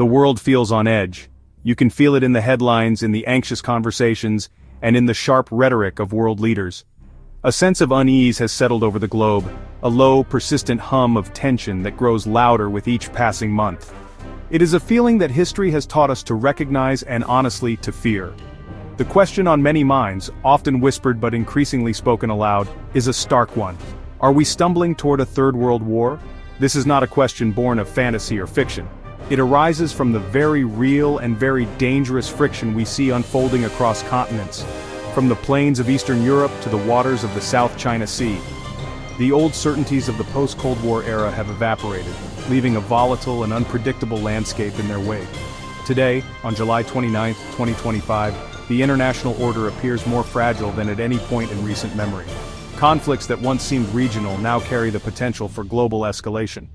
The world feels on edge. You can feel it in the headlines, in the anxious conversations, and in the sharp rhetoric of world leaders. A sense of unease has settled over the globe, a low, persistent hum of tension that grows louder with each passing month. It is a feeling that history has taught us to recognize and honestly to fear. The question on many minds, often whispered but increasingly spoken aloud, is a stark one. Are we stumbling toward a third world war? This is not a question born of fantasy or fiction. It arises from the very real and very dangerous friction we see unfolding across continents, from the plains of Eastern Europe to the waters of the South China Sea. The old certainties of the post-Cold War era have evaporated, leaving a volatile and unpredictable landscape in their wake. Today, on July 29, 2025, the international order appears more fragile than at any point in recent memory. Conflicts that once seemed regional now carry the potential for global escalation.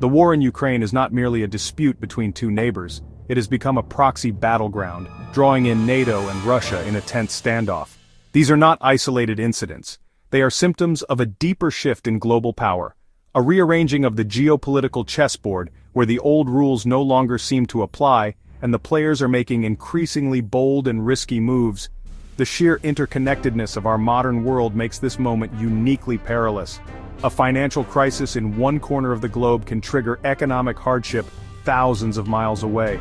The war in Ukraine is not merely a dispute between two neighbors, it has become a proxy battleground, drawing in NATO and Russia in a tense standoff. These are not isolated incidents. They are symptoms of a deeper shift in global power, a rearranging of the geopolitical chessboard where the old rules no longer seem to apply, and the players are making increasingly bold and risky moves. The sheer interconnectedness of our modern world makes this moment uniquely perilous. A financial crisis in one corner of the globe can trigger economic hardship thousands of miles away.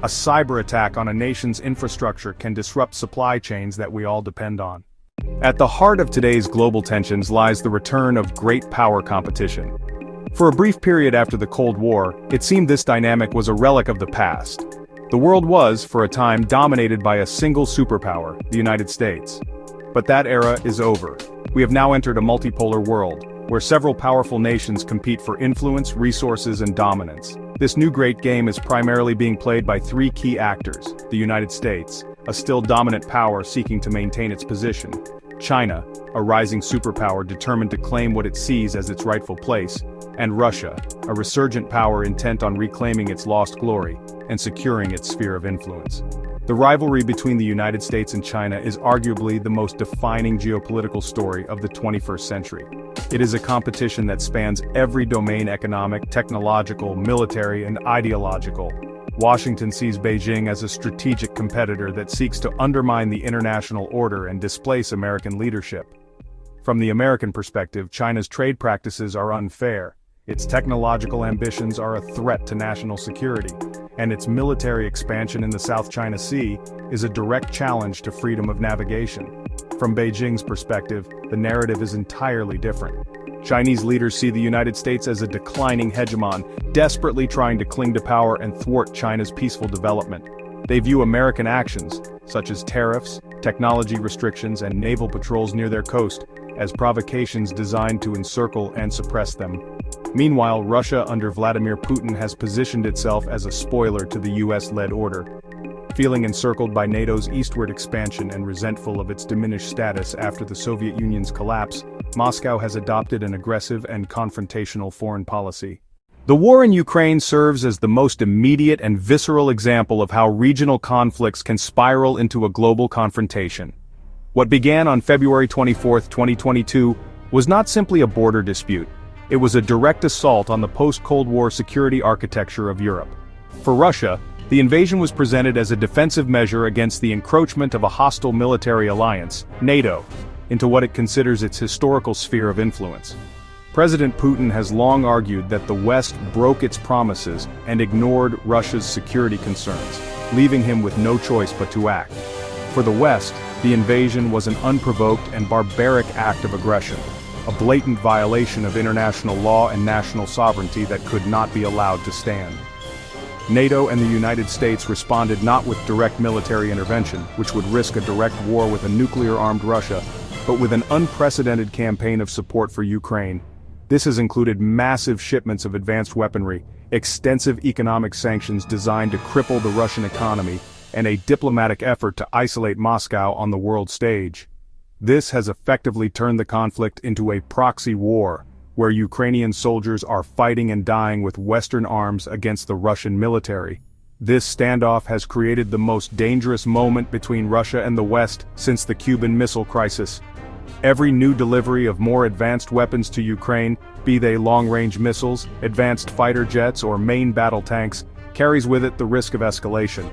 A cyber attack on a nation's infrastructure can disrupt supply chains that we all depend on. At the heart of today's global tensions lies the return of great power competition. For a brief period after the Cold War, it seemed this dynamic was a relic of the past. The world was, for a time, dominated by a single superpower, the United States. But that era is over. We have now entered a multipolar world, where several powerful nations compete for influence, resources, and dominance. This new great game is primarily being played by three key actors: the United States, a still dominant power seeking to maintain its position; China, a rising superpower determined to claim what it sees as its rightful place; and Russia, a resurgent power intent on reclaiming its lost glory and securing its sphere of influence. The rivalry between the United States and China is arguably the most defining geopolitical story of the 21st century. It is a competition that spans every domain: economic, technological, military, and ideological. Washington sees Beijing as a strategic competitor that seeks to undermine the international order and displace American leadership. From the American perspective, China's trade practices are unfair, its technological ambitions are a threat to national security, and its military expansion in the South China Sea is a direct challenge to freedom of navigation. From Beijing's perspective, the narrative is entirely different. Chinese leaders see the United States as a declining hegemon, desperately trying to cling to power and thwart China's peaceful development. They view American actions, such as tariffs, technology restrictions, and naval patrols near their coast, as provocations designed to encircle and suppress them. Meanwhile, Russia under Vladimir Putin has positioned itself as a spoiler to the US-led order. Feeling encircled by NATO's eastward expansion and resentful of its diminished status after the Soviet Union's collapse, Moscow has adopted an aggressive and confrontational foreign policy. The war in Ukraine serves as the most immediate and visceral example of how regional conflicts can spiral into a global confrontation. What began on February 24, 2022, was not simply a border dispute. It was a direct assault on the post-Cold War security architecture of Europe. For Russia, the invasion was presented as a defensive measure against the encroachment of a hostile military alliance, NATO, into what it considers its historical sphere of influence. President Putin has long argued that the West broke its promises and ignored Russia's security concerns, leaving him with no choice but to act. For the West, the invasion was an unprovoked and barbaric act of aggression, a blatant violation of international law and national sovereignty that could not be allowed to stand. NATO and the United States responded not with direct military intervention, which would risk a direct war with a nuclear-armed Russia, but with an unprecedented campaign of support for Ukraine. This has included massive shipments of advanced weaponry, extensive economic sanctions designed to cripple the Russian economy, and a diplomatic effort to isolate Moscow on the world stage. This has effectively turned the conflict into a proxy war, where Ukrainian soldiers are fighting and dying with Western arms against the Russian military. This standoff has created the most dangerous moment between Russia and the West since the Cuban Missile Crisis. Every new delivery of more advanced weapons to Ukraine, be they long-range missiles, advanced fighter jets, or main battle tanks, carries with it the risk of escalation.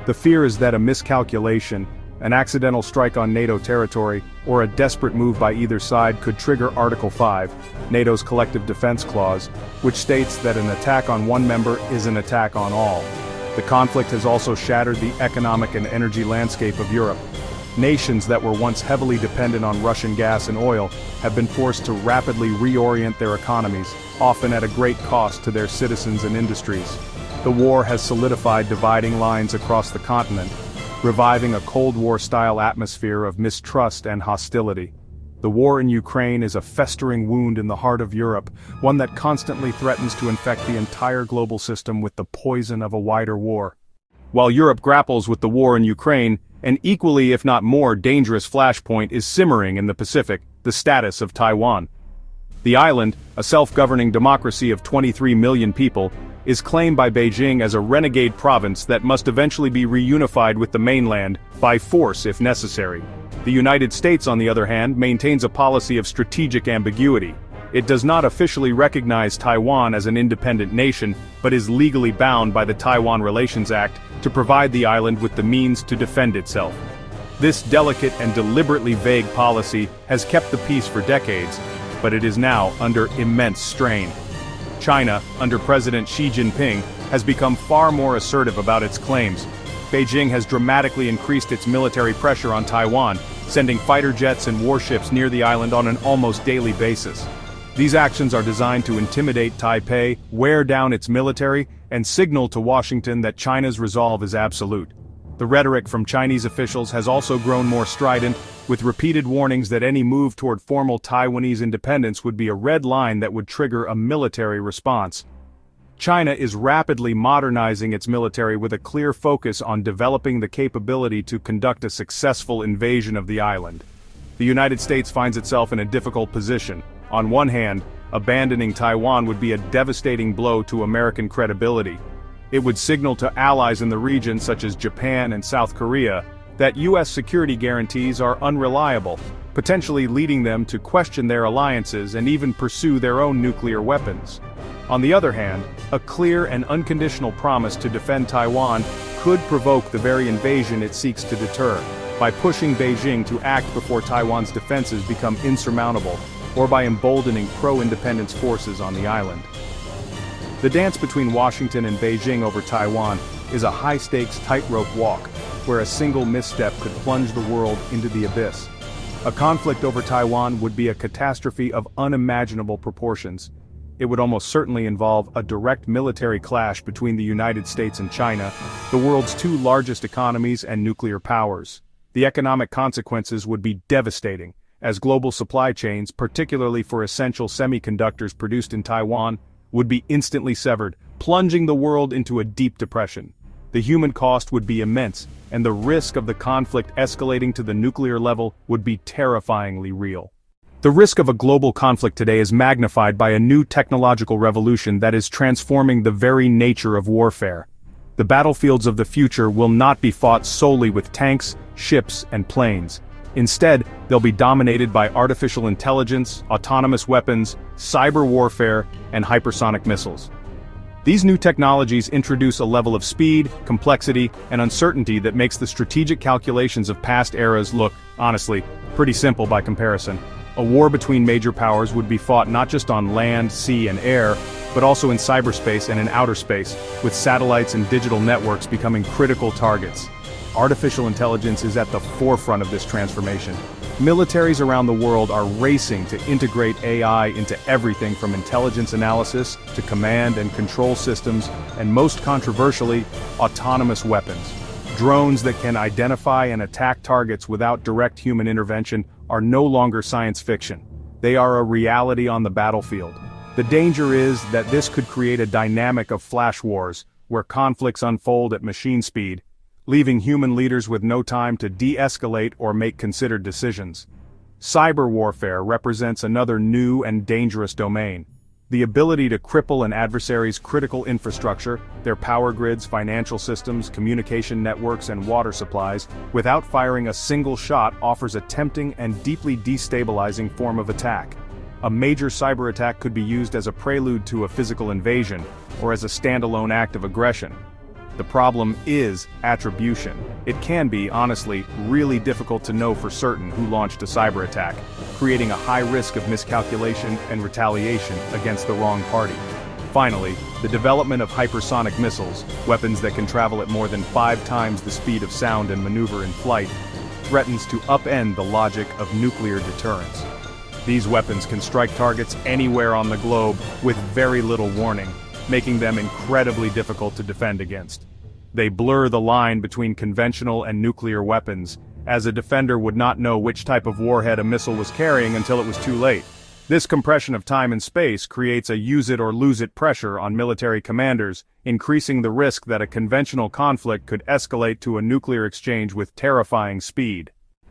The fear is that a miscalculation, an accidental strike on NATO territory, or a desperate move by either side could trigger Article 5, NATO's Collective Defense Clause, which states that an attack on one member is an attack on all. The conflict has also shattered the economic and energy landscape of Europe. Nations that were once heavily dependent on Russian gas and oil have been forced to rapidly reorient their economies, often at a great cost to their citizens and industries. The war has solidified dividing lines across the continent, reviving a Cold War-style atmosphere of mistrust and hostility. The war in Ukraine is a festering wound in the heart of Europe, one that constantly threatens to infect the entire global system with the poison of a wider war. While Europe grapples with the war in Ukraine, an equally if not more dangerous flashpoint is simmering in the Pacific, the status of Taiwan. The island, a self-governing democracy of 23 million people, is claimed by Beijing as a renegade province that must eventually be reunified with the mainland, by force if necessary. The United States, on the other hand, maintains a policy of strategic ambiguity. It does not officially recognize Taiwan as an independent nation, but is legally bound by the Taiwan Relations Act to provide the island with the means to defend itself. This delicate and deliberately vague policy has kept the peace for decades, but it is now under immense strain. China, under President Xi Jinping, has become far more assertive about its claims. Beijing has dramatically increased its military pressure on Taiwan, sending fighter jets and warships near the island on an almost daily basis. These actions are designed to intimidate Taipei, wear down its military, and signal to Washington that China's resolve is absolute. The rhetoric from Chinese officials has also grown more strident, with repeated warnings that any move toward formal Taiwanese independence would be a red line that would trigger a military response. China is rapidly modernizing its military with a clear focus on developing the capability to conduct a successful invasion of the island. The United States finds itself in a difficult position. On one hand, abandoning Taiwan would be a devastating blow to American credibility. It would signal to allies in the region such as Japan and South Korea that U.S. security guarantees are unreliable, potentially leading them to question their alliances and even pursue their own nuclear weapons. On the other hand, a clear and unconditional promise to defend Taiwan could provoke the very invasion it seeks to deter, by pushing Beijing to act before Taiwan's defenses become insurmountable, or by emboldening pro-independence forces on the island. The dance between Washington and Beijing over Taiwan is a high-stakes tightrope walk, where a single misstep could plunge the world into the abyss. A conflict over Taiwan would be a catastrophe of unimaginable proportions. It would almost certainly involve a direct military clash between the United States and China, the world's two largest economies and nuclear powers. The economic consequences would be devastating, as global supply chains, particularly for essential semiconductors produced in Taiwan, would be instantly severed, plunging the world into a deep depression. The human cost would be immense, and the risk of the conflict escalating to the nuclear level would be terrifyingly real. The risk of a global conflict today is magnified by a new technological revolution that is transforming the very nature of warfare. The battlefields of the future will not be fought solely with tanks, ships, and planes. Instead, they'll be dominated by artificial intelligence, autonomous weapons, cyber warfare, and hypersonic missiles. These new technologies introduce a level of speed, complexity, and uncertainty that makes the strategic calculations of past eras look, honestly, pretty simple by comparison. A war between major powers would be fought not just on land, sea, and air, but also in cyberspace and in outer space, with satellites and digital networks becoming critical targets. Artificial intelligence is at the forefront of this transformation. Militaries around the world are racing to integrate AI into everything from intelligence analysis to command and control systems, and most controversially, autonomous weapons. Drones that can identify and attack targets without direct human intervention are no longer science fiction. They are a reality on the battlefield. The danger is that this could create a dynamic of flash wars, where conflicts unfold at machine speed, leaving human leaders with no time to de-escalate or make considered decisions. Cyber warfare represents another new and dangerous domain. The ability to cripple an adversary's critical infrastructure, their power grids, financial systems, communication networks, and water supplies, without firing a single shot offers a tempting and deeply destabilizing form of attack. A major cyber attack could be used as a prelude to a physical invasion, or as a standalone act of aggression. The problem is attribution. It can be, honestly, really difficult to know for certain who launched a cyber attack, creating a high risk of miscalculation and retaliation against the wrong party. Finally, the development of hypersonic missiles, weapons that can travel at more than 5 times the speed of sound and maneuver in flight, threatens to upend the logic of nuclear deterrence. These weapons can strike targets anywhere on the globe with very little warning, making them incredibly difficult to defend against. They blur the line between conventional and nuclear weapons, as a defender would not know which type of warhead a missile was carrying until it was too late. This compression of time and space creates a use-it-or-lose-it pressure on military commanders, increasing the risk that a conventional conflict could escalate to a nuclear exchange with terrifying speed.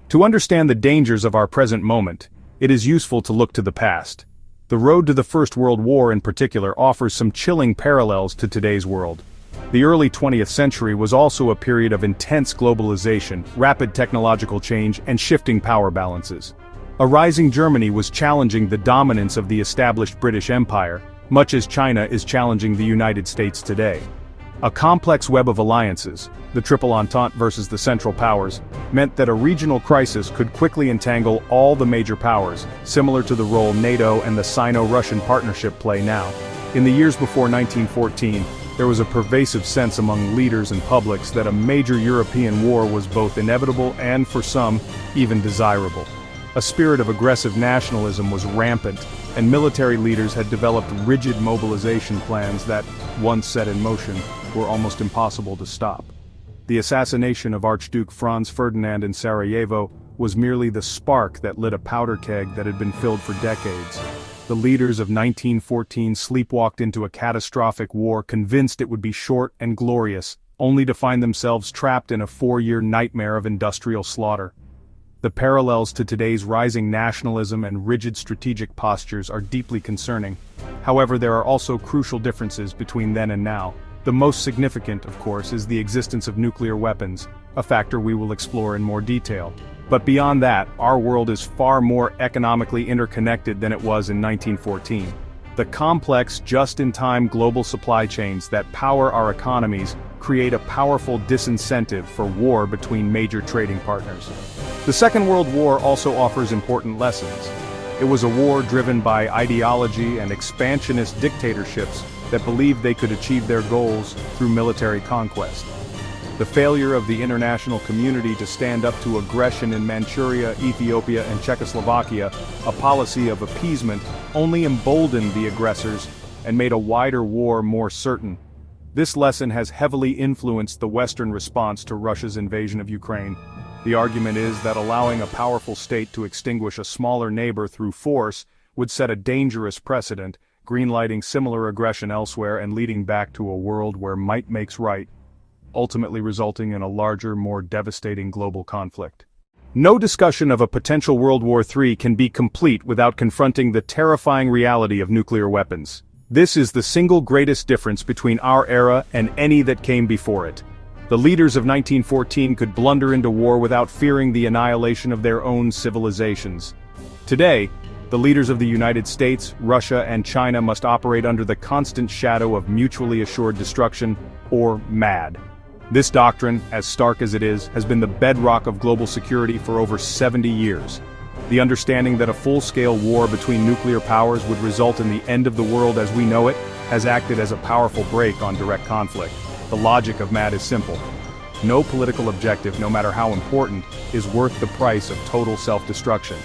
To understand the dangers of our present moment, it is useful to look to the past. The road to the First World War in particular offers some chilling parallels to today's world. The early 20th century was also a period of intense globalization, rapid technological change, and shifting power balances. A rising Germany was challenging the dominance of the established British Empire, much as China is challenging the United States today. A complex web of alliances, the Triple Entente versus the Central Powers, meant that a regional crisis could quickly entangle all the major powers, similar to the role NATO and the Sino-Russian partnership play now. In the years before 1914, there was a pervasive sense among leaders and publics that a major European war was both inevitable and, for some, even desirable. A spirit of aggressive nationalism was rampant, and military leaders had developed rigid mobilization plans that, once set in motion, were almost impossible to stop. The assassination of Archduke Franz Ferdinand in Sarajevo was merely the spark that lit a powder keg that had been filled for decades. The leaders of 1914 sleepwalked into a catastrophic war convinced it would be short and glorious, only to find themselves trapped in a 4-year nightmare of industrial slaughter. The parallels to today's rising nationalism and rigid strategic postures are deeply concerning. However, there are also crucial differences between then and now. The most significant, of course, is the existence of nuclear weapons, a factor we will explore in more detail. But beyond that, our world is far more economically interconnected than it was in 1914. The complex, just-in-time global supply chains that power our economies create a powerful disincentive for war between major trading partners. The Second World War also offers important lessons. It was a war driven by ideology and expansionist dictatorships that believed they could achieve their goals through military conquest. The failure of the international community to stand up to aggression in Manchuria, Ethiopia, and Czechoslovakia, a policy of appeasement, only emboldened the aggressors and made a wider war more certain. This lesson has heavily influenced the Western response to Russia's invasion of Ukraine. The argument is that allowing a powerful state to extinguish a smaller neighbor through force would set a dangerous precedent, greenlighting similar aggression elsewhere and leading back to a world where might makes right, ultimately resulting in a larger, more devastating global conflict. No discussion of a potential World War III can be complete without confronting the terrifying reality of nuclear weapons. This is the single greatest difference between our era and any that came before it. The leaders of 1914 could blunder into war without fearing the annihilation of their own civilizations. Today, the leaders of the United States, Russia, and China must operate under the constant shadow of mutually assured destruction, or MAD. This doctrine, as stark as it is, has been the bedrock of global security for over 70 years. The understanding that a full-scale war between nuclear powers would result in the end of the world as we know it has acted as a powerful brake on direct conflict. The logic of MAD is simple. No political objective, no matter how important, is worth the price of total self-destruction.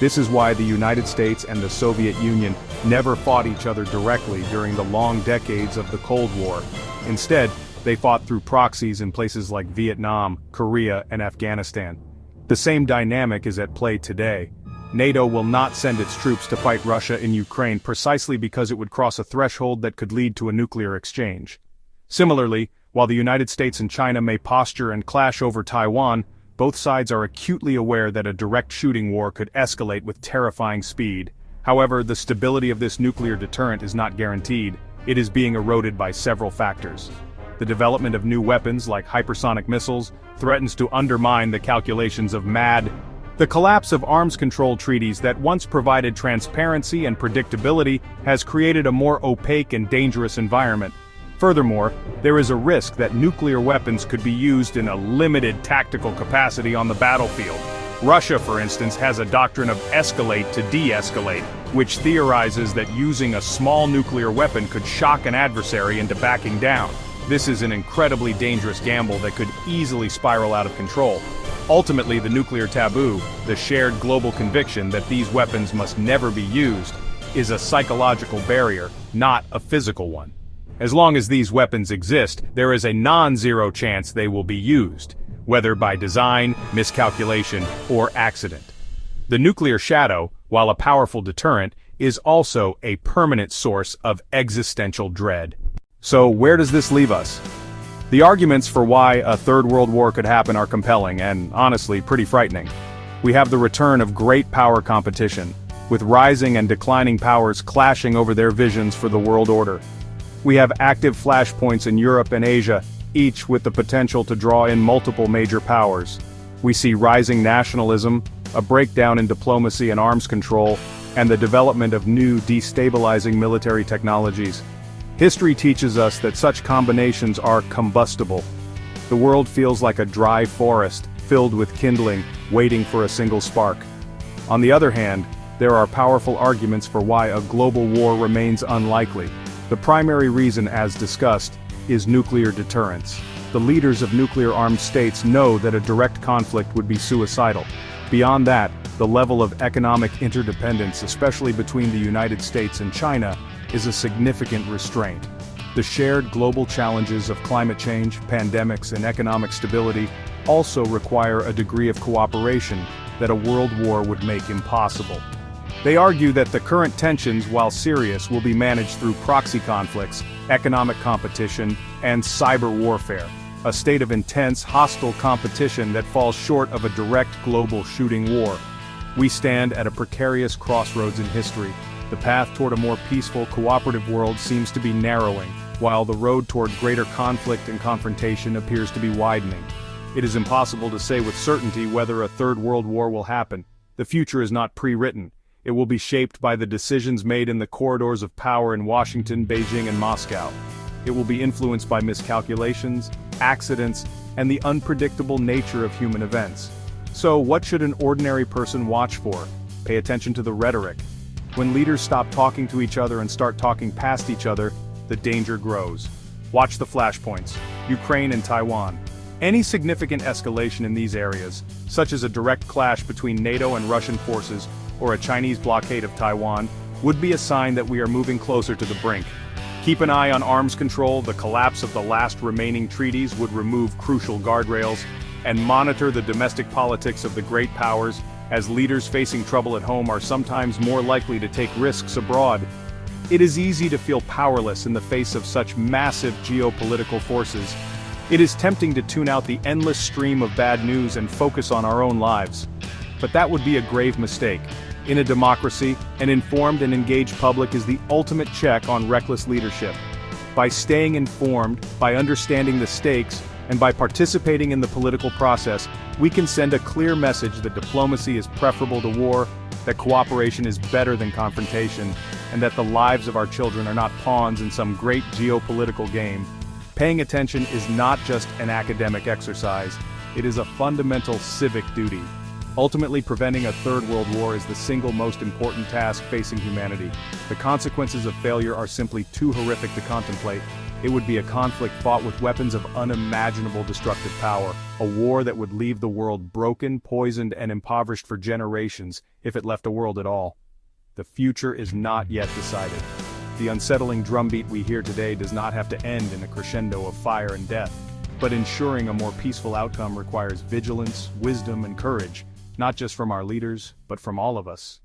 This is why the United States and the Soviet Union never fought each other directly during the long decades of the Cold War. Instead, they fought through proxies in places like Vietnam, Korea, and Afghanistan. The same dynamic is at play today. NATO will not send its troops to fight Russia in Ukraine precisely because it would cross a threshold that could lead to a nuclear exchange. Similarly, while the United States and China may posture and clash over Taiwan, both sides are acutely aware that a direct shooting war could escalate with terrifying speed. However, the stability of this nuclear deterrent is not guaranteed. It is being eroded by several factors. The development of new weapons like hypersonic missiles threatens to undermine the calculations of MAD. The collapse of arms control treaties that once provided transparency and predictability has created a more opaque and dangerous environment. Furthermore, there is a risk that nuclear weapons could be used in a limited tactical capacity on the battlefield. Russia, for instance, has a doctrine of escalate to de-escalate, which theorizes that using a small nuclear weapon could shock an adversary into backing down. This is an incredibly dangerous gamble that could easily spiral out of control. Ultimately, the nuclear taboo, the shared global conviction that these weapons must never be used, is a psychological barrier, not a physical one. As long as these weapons exist, there is a non-zero chance they will be used, whether by design, miscalculation, or accident. The nuclear shadow, while a powerful deterrent, is also a permanent source of existential dread. So where does this leave us? The arguments for why a third world war could happen are compelling and, honestly, pretty frightening. We have the return of great power competition, with rising and declining powers clashing over their visions for the world order. We have active flashpoints in Europe and Asia, each with the potential to draw in multiple major powers. We see rising nationalism, a breakdown in diplomacy and arms control, and the development of new destabilizing military technologies. History teaches us that such combinations are combustible. The world feels like a dry forest, filled with kindling, waiting for a single spark. On the other hand, there are powerful arguments for why a global war remains unlikely. The primary reason, as discussed, is nuclear deterrence. The leaders of nuclear-armed states know that a direct conflict would be suicidal. Beyond that, the level of economic interdependence, especially between the United States and China, is a significant restraint. The shared global challenges of climate change, pandemics, and economic stability also require a degree of cooperation that a world war would make impossible. They argue that the current tensions, while serious, will be managed through proxy conflicts, economic competition, and cyber warfare, a state of intense, hostile competition that falls short of a direct global shooting war. We stand at a precarious crossroads in history. The path toward a more peaceful, cooperative world seems to be narrowing, while the road toward greater conflict and confrontation appears to be widening. It is impossible to say with certainty whether a third world war will happen. The future is not pre-written. It will be shaped by the decisions made in the corridors of power in Washington, Beijing, and Moscow. It will be influenced by miscalculations, accidents, and the unpredictable nature of human events. So, what should an ordinary person watch for? Pay attention to the rhetoric. When leaders stop talking to each other and start talking past each other, the danger grows. Watch the flashpoints: Ukraine and Taiwan. Any significant escalation in these areas, such as a direct clash between NATO and Russian forces, or a Chinese blockade of Taiwan, would be a sign that we are moving closer to the brink. Keep an eye on arms control. The collapse of the last remaining treaties would remove crucial guardrails, and monitor the domestic politics of the great powers, as leaders facing trouble at home are sometimes more likely to take risks abroad. It is easy to feel powerless in the face of such massive geopolitical forces. It is tempting to tune out the endless stream of bad news and focus on our own lives. But that would be a grave mistake. In a democracy, an informed and engaged public is the ultimate check on reckless leadership. By staying informed, by understanding the stakes, and by participating in the political process, we can send a clear message that diplomacy is preferable to war, that cooperation is better than confrontation, and that the lives of our children are not pawns in some great geopolitical game. Paying attention is not just an academic exercise, it is a fundamental civic duty. Ultimately, preventing a third world war is the single most important task facing humanity. The consequences of failure are simply too horrific to contemplate. It would be a conflict fought with weapons of unimaginable destructive power, a war that would leave the world broken, poisoned, and impoverished for generations, if it left a world at all. The future is not yet decided. The unsettling drumbeat we hear today does not have to end in a crescendo of fire and death. But ensuring a more peaceful outcome requires vigilance, wisdom, and courage, not just from our leaders, but from all of us.